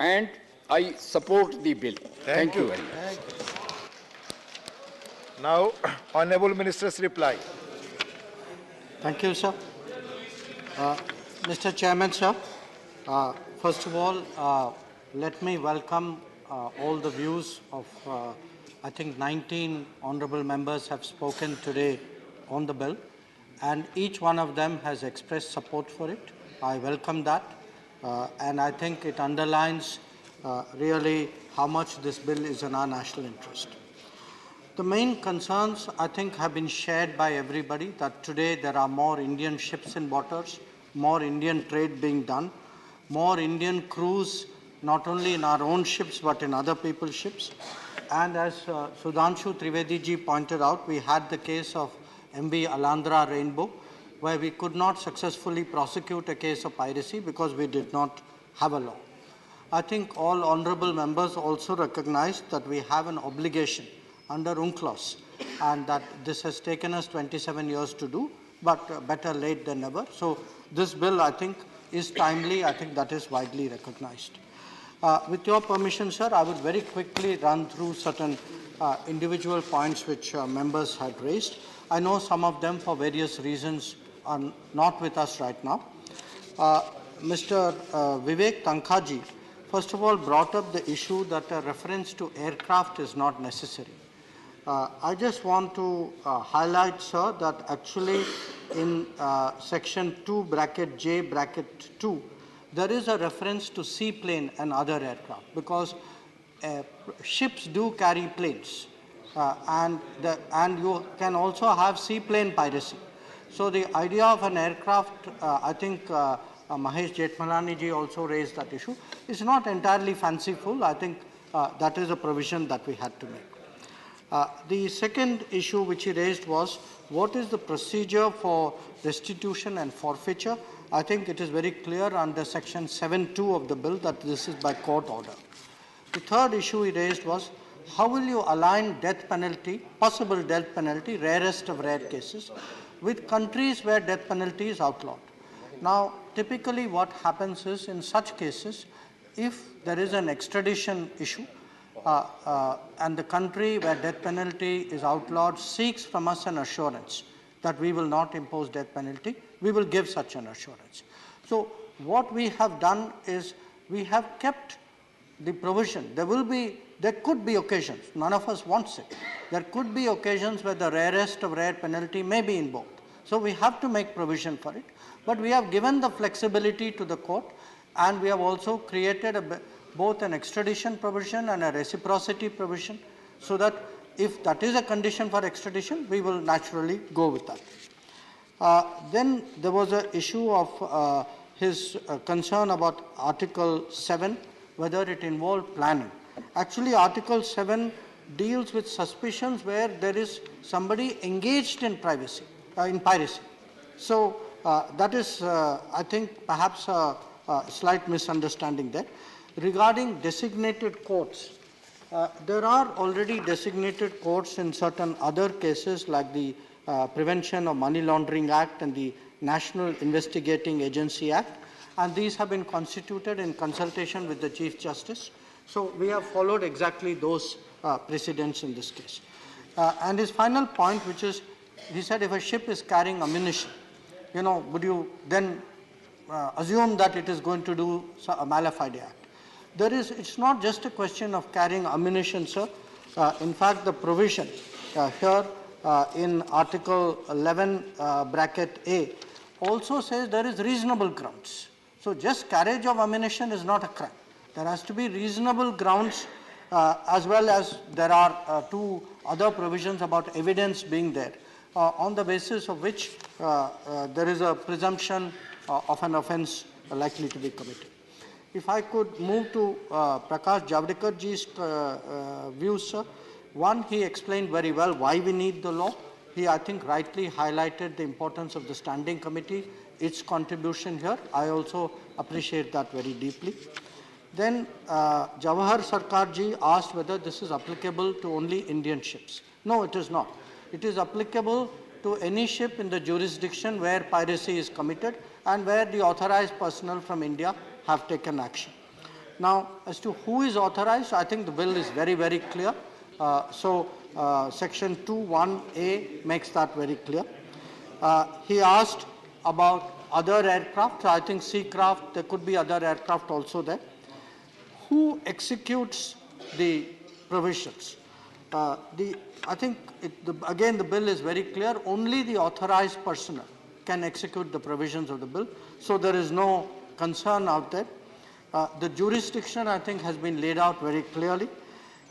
and I support the bill. Thank you very much. Now, Honorable Minister's reply. Thank you, sir. Mr. Chairman, sir, first of all, let me welcome all the views of, I think, 19 honorable members have spoken today on the bill, and each one of them has expressed support for it. I welcome that, and I think it underlines really how much this bill is in our national interest. The main concerns, I think, have been shared by everybody, that today there are more Indian ships in waters, more Indian trade being done, more Indian crews, not only in our own ships but in other people's ships. And as Sudhanshu Trivedi ji pointed out, we had the case of MV Alandra Rainbow, where we could not successfully prosecute a case of piracy because we did not have a law. I think all honorable members also recognize that we have an obligation under UNCLOS, and that this has taken us 27 years to do, but better late than never. So this bill, I think, is timely. I think that is widely recognized. With your permission, sir, I would very quickly run through certain individual points which members had raised. I know some of them, for various reasons, are not with us right now. Mr. Vivek Tankhaji, first of all, brought up the issue that a reference to aircraft is not necessary. I just want to highlight, sir, that actually in section 2 bracket J bracket 2, there is a reference to seaplane and other aircraft, because ships do carry planes, and you can also have seaplane piracy. So the idea of an aircraft, I think Mahesh Jethmalani ji also raised that issue, is not entirely fanciful. I think that is a provision that we had to make. The second issue which he raised was, what is the procedure for restitution and forfeiture? I think it is very clear under section 7.2 of the bill that this is by court order. The third issue he raised was, how will you align death penalty, possible death penalty, rarest of rare cases, with countries where death penalty is outlawed? Now, typically what happens is, in such cases, if there is an extradition issue, and the country where death penalty is outlawed seeks from us an assurance that we will not impose death penalty, we will give such an assurance. So what we have done is, we have kept the provision. There could be occasions, none of us wants it, there could be occasions where the rarest of rare penalty may be invoked. So we have to make provision for it, but we have given the flexibility to the court, and we have also created both an extradition provision and a reciprocity provision, so that if that is a condition for extradition, we will naturally go with that. Then there was an issue of his concern about Article 7, whether it involved planning. Actually, Article 7 deals with suspicions where there is somebody engaged in piracy. So that is, I think, perhaps a slight misunderstanding there. Regarding designated courts, there are already designated courts in certain other cases, like the Prevention of Money Laundering Act and the National Investigating Agency Act, and these have been constituted in consultation with the Chief Justice. So we have followed exactly those precedents in this case. And his final point, which is, he said, if a ship is carrying ammunition, would you then assume that it is going to do a mala fide act? It's not just a question of carrying ammunition, sir. In fact, the provision here in Article 11 bracket A also says there is reasonable grounds. So just carriage of ammunition is not a crime. There has to be reasonable grounds, as well as there are two other provisions about evidence being there, on the basis of which there is a presumption of an offence likely to be committed. If I could move to Prakash Javadekar ji's views, sir. One, he explained very well why we need the law. He, I think, rightly highlighted the importance of the standing committee, its contribution here. I also appreciate that very deeply. Then Jawahar Sarkar ji asked whether this is applicable to only Indian ships. No, it is not. It is applicable to any ship in the jurisdiction where piracy is committed and where the authorized personnel from India have taken action. Now, as to who is authorized, I think the bill is very, very clear. Section 2(1)(a) makes that very clear. He asked about other aircraft. I think Seacraft, there could be other aircraft also there. Who executes the provisions? I think, again, the bill is very clear. Only the authorized personnel can execute the provisions of the bill. So there is no concern out there. The jurisdiction, I think, has been laid out very clearly.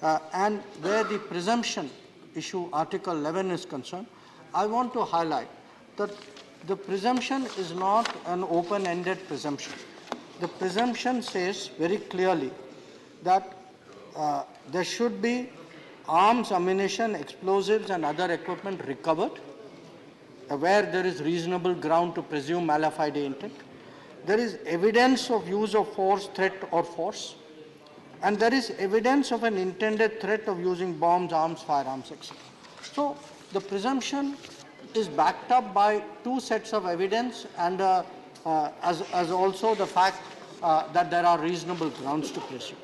And where the presumption issue, Article 11, is concerned, I want to highlight that the presumption is not an open-ended presumption. The presumption says very clearly that there should be arms, ammunition, explosives and other equipment recovered where there is reasonable ground to presume mala fide intent. There is evidence of use of force, threat or force, and there is evidence of an intended threat of using bombs, arms, firearms, etc. So the presumption is backed up by two sets of evidence and as also the fact that there are reasonable grounds to presume.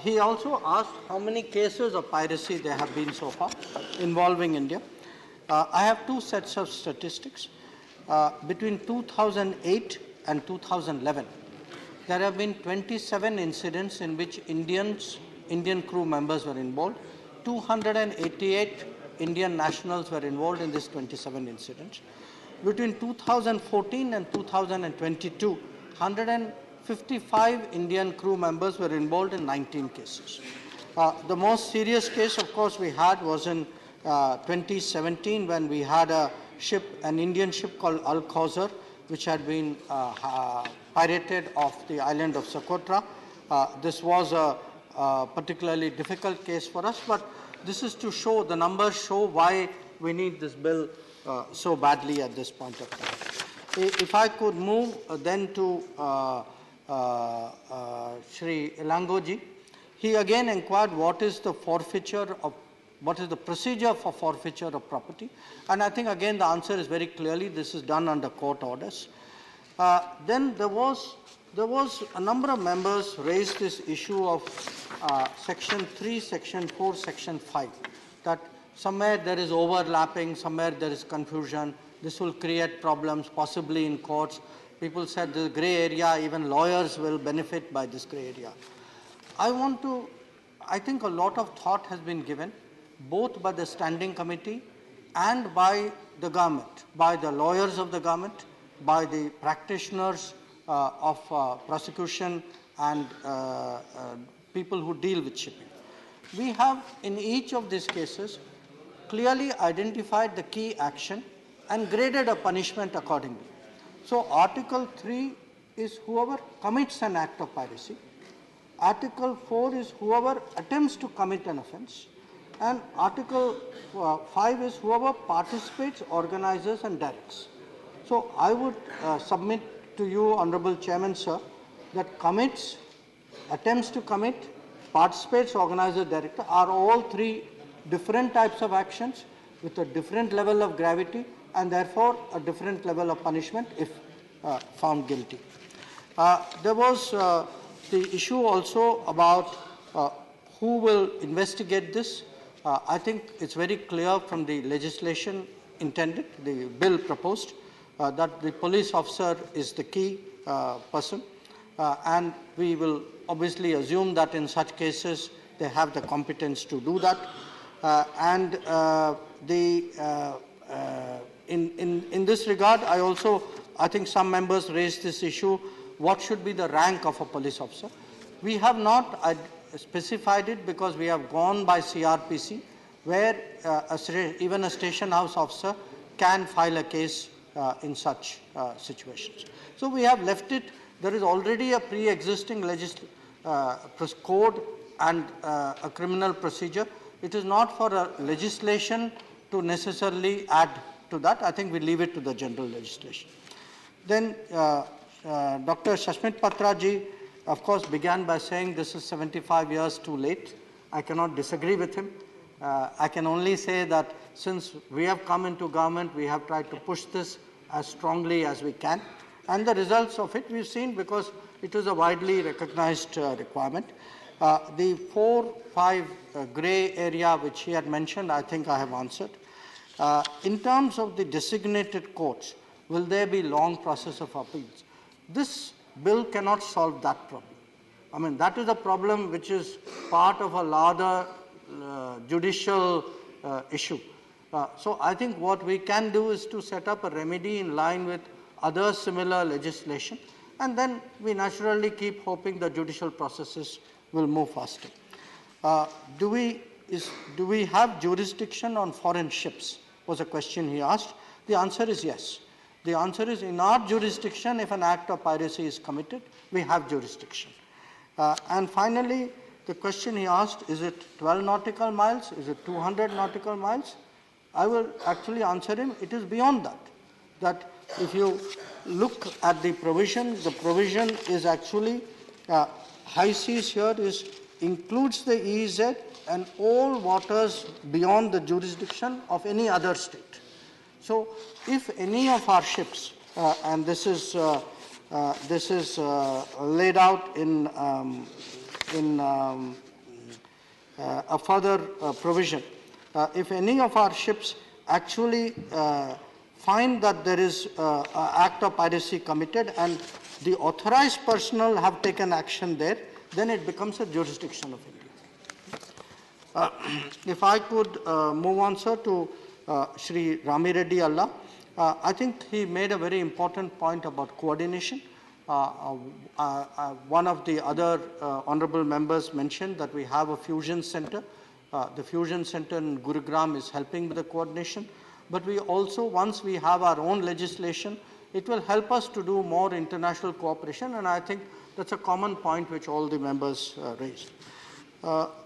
He also asked how many cases of piracy there have been so far involving India. I have two sets of statistics. Between 2008 and 2011, there have been 27 incidents in which Indian crew members were involved. 288 Indian nationals were involved in these 27 incidents. Between 2014 and 2022, 155 Indian crew members were involved in 19 cases. The most serious case, of course, we had was in 2017 when we had an Indian ship called Al Khawzar, which had been pirated off the island of Socotra. This was a particularly difficult case for us, but this is to show, the numbers show why we need this bill so badly at this point of time. If I could move then to Shri Elangoji, he again inquired what is the procedure for forfeiture of property, and I think again the answer is very clearly this is done under court orders. Then there was a number of members raised this issue of Section 3, Section 4, Section 5, that somewhere there is overlapping, somewhere there is confusion. This will create problems, possibly in courts. People said the grey area, even lawyers will benefit by this grey area. I think a lot of thought has been given, both by the standing committee and by the government, by the lawyers of the government, by the practitioners of prosecution and people who deal with shipping. We have, in each of these cases, clearly identified the key action and graded a punishment accordingly. So Article 3 is whoever commits an act of piracy. Article 4 is whoever attempts to commit an offence. And Article 5 is whoever participates, organizes and directs. So I would submit to you, Honorable Chairman, sir, that commits, attempts to commit, participates, organizes, directs are all three different types of actions with a different level of gravity and therefore a different level of punishment if found guilty. There was the issue also about who will investigate this. I think it's very clear from the legislation intended, the bill proposed, that the police officer is the key person, and we will obviously assume that in such cases they have the competence to do that. In this regard, I think some members raised this issue, what should be the rank of a police officer? We have not specified it because we have gone by CRPC, where even a station house officer can file a case in such situations. So we have left it. There is already a pre-existing code and a criminal procedure. It is not for a legislation to necessarily add to that. I think we leave it to the general legislation. Then Dr. Shashmit Patra ji, of course, began by saying this is 75 years too late. I cannot disagree with him. I can only say that since we have come into government, we have tried to push this as strongly as we can. And the results of it we've seen, because It is a widely recognized requirement. The 4-5 grey area which he had mentioned, I think I have answered. In terms of the designated courts, will there be long process of appeals? This bill cannot solve that problem. I mean, that is a problem which is part of a larger judicial issue. So I think what we can do is to set up a remedy in line with other similar legislation, and then we naturally keep hoping the judicial processes will move faster. Do we have jurisdiction on foreign ships? Was a question he asked. The answer is yes. The answer is, in our jurisdiction, if an act of piracy is committed, we have jurisdiction. And finally, the question he asked, is it 12 nautical miles? Is it 200 nautical miles? I will actually answer him, it is beyond that. That if you look at the provision is actually, high seas here includes the EEZ and all waters beyond the jurisdiction of any other state. So if any of our ships, and this is laid out in a further provision, if any of our ships actually find that there is an act of piracy committed and the authorized personnel have taken action there, then it becomes a jurisdiction of India. If I could move on, sir, to Shri Rami Reddy Allah, I think he made a very important point about coordination. One of the other honorable members mentioned that we have a fusion center. The fusion center in Gurugram is helping with the coordination. But we also, once we have our own legislation, it will help us to do more international cooperation, and I think that's a common point which all the members raised.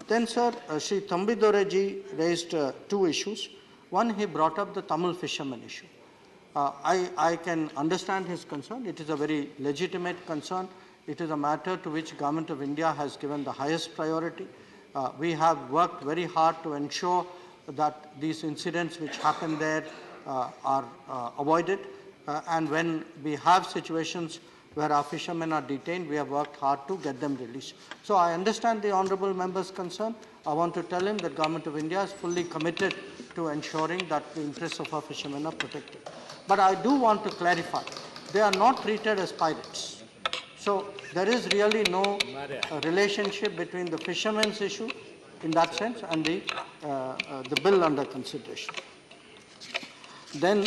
Then, sir, Shri Tambidoreji raised two issues. One, he brought up the Tamil fishermen issue. I can understand his concern. It is a very legitimate concern. It is a matter to which Government of India has given the highest priority. We have worked very hard to ensure that these incidents which happen there are avoided. And when we have situations where our fishermen are detained, we have worked hard to get them released. So I understand the honorable member's concern. I want to tell him that Government of India is fully committed to ensuring that the interests of our fishermen are protected. But I do want to clarify, they are not treated as pirates. So there is really no relationship between the fishermen's issue in that sense and the bill under consideration. Then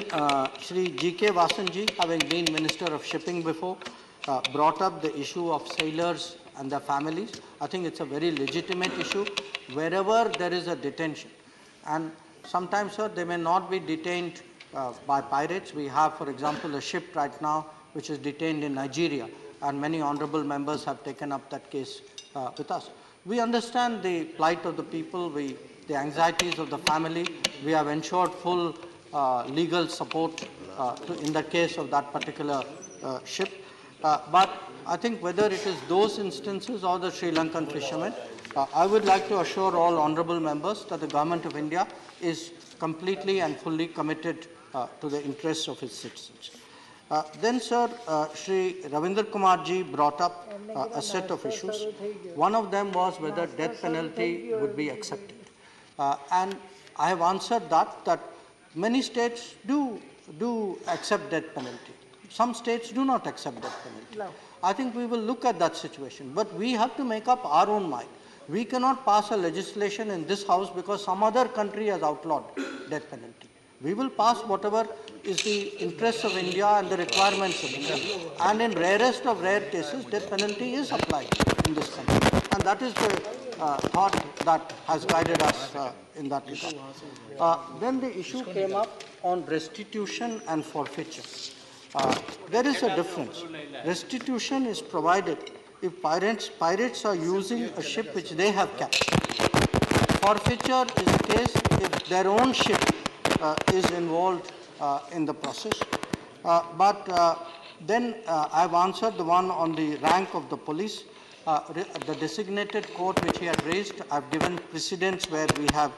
Shri G.K. Vasanji, having been Minister of Shipping before, brought up the issue of sailors and their families. I think it's a very legitimate issue wherever there is a detention. And sometimes, sir, they may not be detained by pirates. We have, for example, a ship right now which is detained in Nigeria, and many honorable members have taken up that case with us. We understand the plight of the people, the anxieties of the family. We have ensured full legal support in the case of that particular ship. But I think whether it is those instances or the Sri Lankan fishermen, I would like to assure all honorable members that the Government of India is completely and fully committed to the interests of its citizens. Then, sir, Shri Ravindra Kumar ji brought up a set of issues. One of them was whether death penalty would be accepted. And I have answered that many states do accept death penalty. Some states do not accept death penalty. No. I think we will look at that situation, but we have to make up our own mind. We cannot pass a legislation in this house because some other country has outlawed death penalty. We will pass whatever is the interests of India and the requirements of India. And in rarest of rare cases, death penalty is applied in this country. And that is the thought that has guided us in that regard. Then the issue came up on restitution and forfeiture. There is a difference. Restitution is provided if pirates are using a ship which they have captured. Forfeiture is the case if their own ship is involved in the process. Then I've answered the one on the rank of the police. The designated court which he had raised, I've given precedents where we have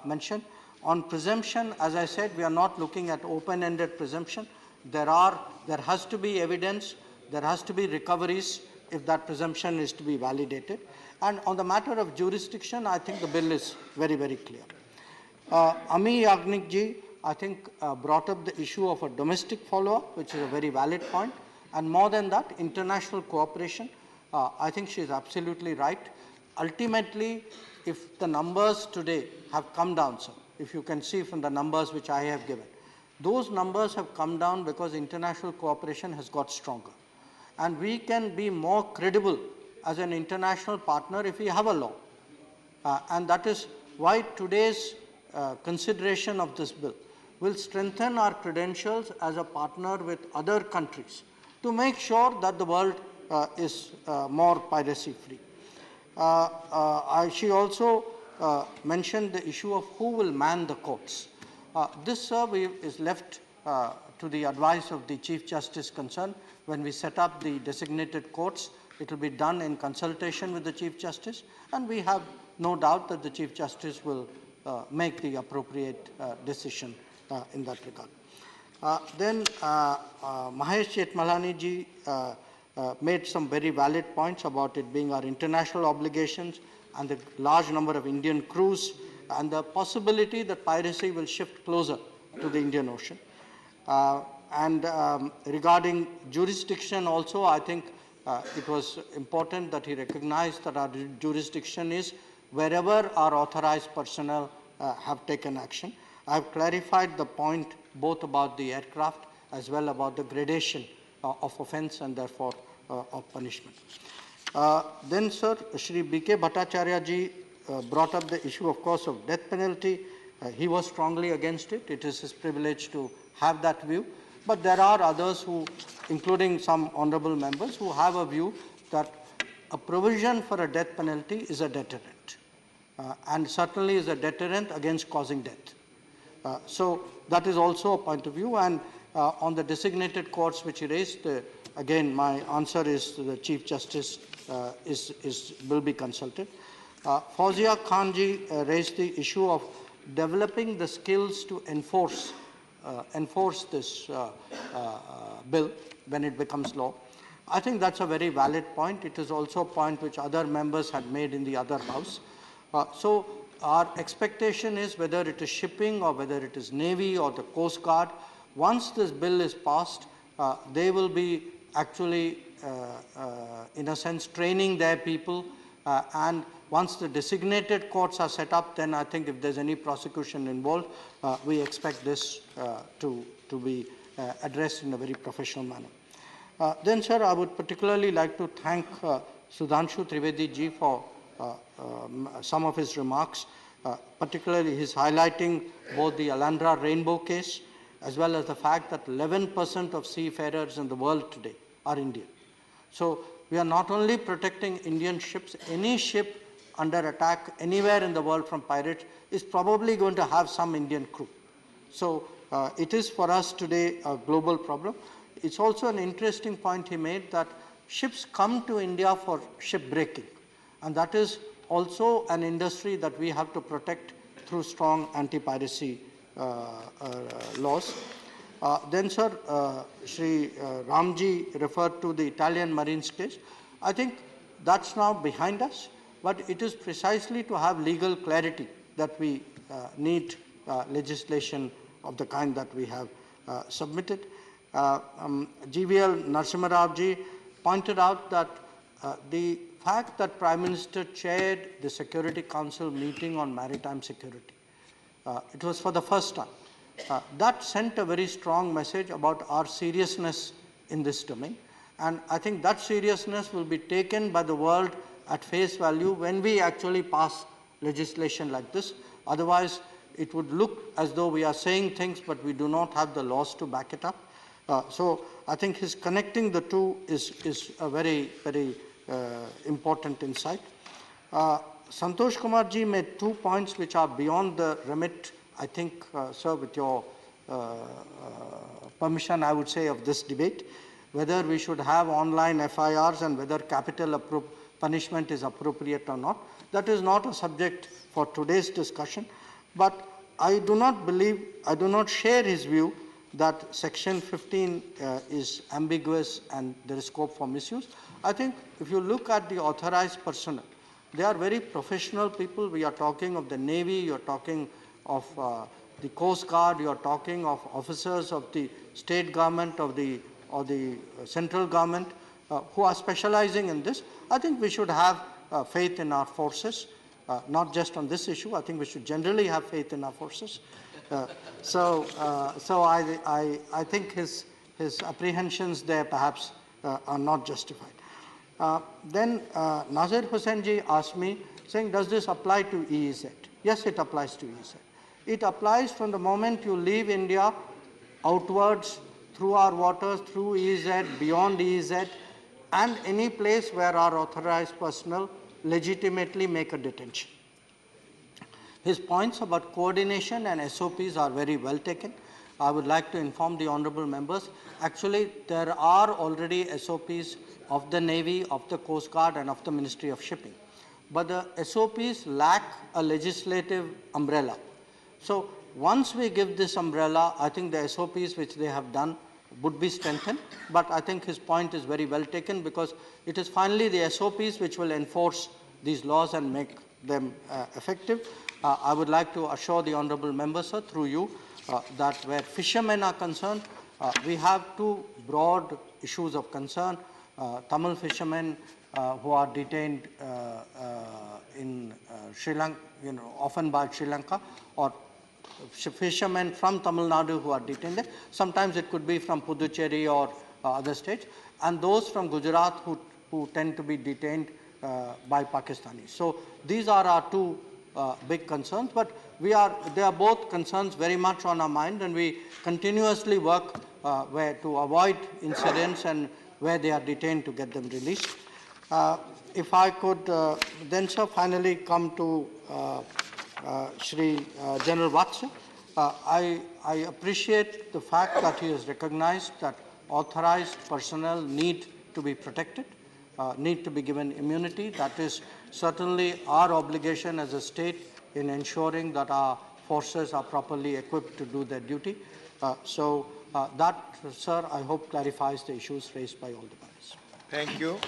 mentioned. On presumption, as I said, we are not looking at open-ended presumption. There has to be evidence, there has to be recoveries, if that presumption is to be validated. And on the matter of jurisdiction, I think the bill is very, very clear. Ami Yagnik ji, I think, brought up the issue of a domestic follow-up, which is a very valid point. And more than that, international cooperation. I think she is absolutely right. Ultimately, if the numbers today have come down, sir, if you can see from the numbers which I have given, those numbers have come down because international cooperation has got stronger. And we can be more credible as an international partner if we have a law. And that is why today's consideration of this bill will strengthen our credentials as a partner with other countries to make sure that the world is more piracy-free. She also mentioned the issue of who will man the courts. This, sir, is left to the advice of the Chief Justice concerned. When we set up the designated courts, it will be done in consultation with the Chief Justice, and we have no doubt that the Chief Justice will make the appropriate decision in that regard. Then Mahesh Chetmalani ji made some very valid points about it being our international obligations and the large number of Indian crews and the possibility that piracy will shift closer to the Indian Ocean. Regarding jurisdiction also, I think it was important that he recognized that our jurisdiction is wherever our authorized personnel have taken action. I have clarified the point both about the aircraft as well about the gradation of offence and therefore of punishment. Then, sir, Shri B.K. Bhattacharya ji brought up the issue, of course, of death penalty. He was strongly against it. It is his privilege to have that view. But there are others who, including some honorable members, who have a view that a provision for a death penalty is a deterrent, and certainly is a deterrent against causing death. So that is also a point of view. And on the designated courts which he raised, again, my answer is the Chief Justice will be consulted. Fauzia Khan ji raised the issue of developing the skills to enforce this bill when it becomes law. I think that's a very valid point. It is also a point which other members had made in the other house. So our expectation is whether it is shipping or whether it is Navy or the Coast Guard, once this bill is passed, they will be actually, in a sense, training their people, and once the designated courts are set up, then I think if there's any prosecution involved, we expect this to be addressed in a very professional manner. Then, sir, I would particularly like to thank Sudhanshu Trivedi ji for some of his remarks, particularly his highlighting both the Alandra Rainbow case as well as the fact that 11% of seafarers in the world today are Indian. So we are not only protecting Indian ships, any ship under attack anywhere in the world from pirates is probably going to have some Indian crew. So it is for us today a global problem. It's also an interesting point he made that ships come to India for shipbreaking, and that is also an industry that we have to protect through strong anti-piracy laws. Then, sir, Shri Ramji referred to the Italian Marines case. I think that's now behind us, but it is precisely to have legal clarity that we need legislation of the kind that we have submitted. GVL Narasimha Rao ji pointed out that the fact that Prime Minister chaired the Security Council meeting on maritime security, it was for the first time. That sent a very strong message about our seriousness in this domain. And I think that seriousness will be taken by the world at face value when we actually pass legislation like this. Otherwise, it would look as though we are saying things, but we do not have the laws to back it up. So I think his connecting the two is a very, very important insight. Santosh Kumar ji made 2 points which are beyond the remit, I think, sir, with your permission, I would say, of this debate, whether we should have online FIRs and whether capital punishment is appropriate or not. That is not a subject for today's discussion, but I do not share his view that Section 15 is ambiguous and there is scope for misuse. I think if you look at the authorized personnel, they are very professional people. We are talking of the Navy, you are talking of the Coast Guard, you are talking of officers of the state government or the central government who are specializing in this. I think we should have faith in our forces, not just on this issue. I think we should generally have faith in our forces. So I think his apprehensions there perhaps are not justified. Then Nazir Hussain ji asked me, saying, does this apply to EEZ? Yes, it applies to EEZ. It applies from the moment you leave India outwards through our waters, through EEZ, beyond EEZ, and any place where our authorized personnel legitimately make a detention. His points about coordination and SOPs are very well taken. I would like to inform the honorable members, actually there are already SOPs of the Navy, of the Coast Guard and of the Ministry of Shipping. But the SOPs lack a legislative umbrella. So once we give this umbrella, I think the SOPs which they have done would be strengthened. But I think his point is very well taken, because it is finally the SOPs which will enforce these laws and make them effective. I would like to assure the honorable members, sir, through you, that where fishermen are concerned, we have two broad issues of concern. Tamil fishermen who are detained in Sri Lanka, often by Sri Lanka, or fishermen from Tamil Nadu who are detained there. Sometimes it could be from Puducherry or other states, and those from Gujarat who tend to be detained by Pakistanis. So these are our two big concerns, but they are both concerns very much on our mind, and we continuously work where to avoid incidents and where they are detained to get them released. If I could then, sir, finally come to Shri General Vatsa. I appreciate the fact that he has recognized that authorized personnel need to be protected, need to be given immunity. That is certainly our obligation as a state in ensuring that our forces are properly equipped to do their duty. That, sir, I hope clarifies the issues raised by all the parties. Thank you.